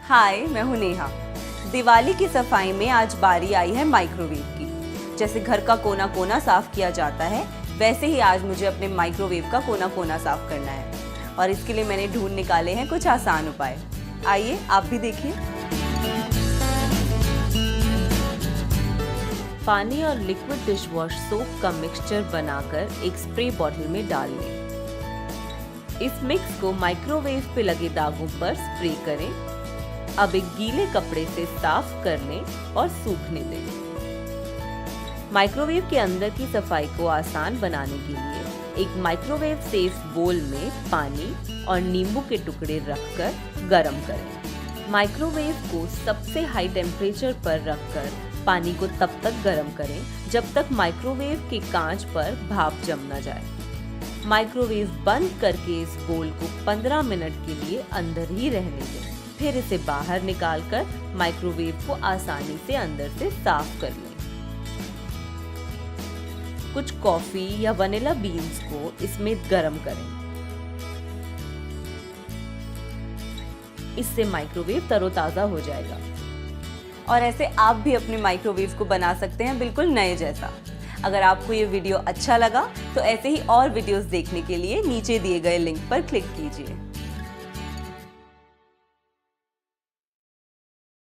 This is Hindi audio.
हाय, मैं हूँ नेहा। दिवाली की सफाई में आज बारी आई है माइक्रोवेव की। जैसे घर का कोना कोना साफ किया जाता है, वैसे ही आज मुझे अपने माइक्रोवेव का कोना कोना साफ करना है। और इसके लिए मैंने ढूंढ निकाले हैं कुछ आसान उपाय। आइए आप भी देखिए। पानी और लिक्विड डिशवॉश सोप का मिक्सचर बनाकर एक स्प्रे बॉटल में डाल लें। इस मिक्स को माइक्रोवेव पे लगे दागों पर स्प्रे करें। अब एक गीले कपड़े से साफ कर लें और सूखने दें। माइक्रोवेव के अंदर की सफाई को आसान बनाने के लिए एक माइक्रोवेव सेफ बोल में पानी और नींबू के टुकड़े रखकर गरम करें। माइक्रोवेव को सबसे हाई टेम्परेचर पर रखकर पानी को तब तक गरम करें जब तक माइक्रोवेव के कांच पर भाप जम न जाए। माइक्रोवेव बंद करके इस बोल को 15 मिनट के लिए अंदर ही रहने दें। फिर इसे बाहर निकालकर माइक्रोवेव को आसानी से अंदर से साफ कर लें। कुछ कॉफी या वनीला बीन्स को इसमें गरम करें। इससे माइक्रोवेव तरोताजा हो जाएगा। और ऐसे आप भी अपने माइक्रोवेव को बना सकते हैं बिल्कुल नए जैसा। अगर आपको ये वीडियो अच्छा लगा तो ऐसे ही और वीडियोस देखने के लिए नीचे दिए गए लिंक पर क्लिक कीजिए।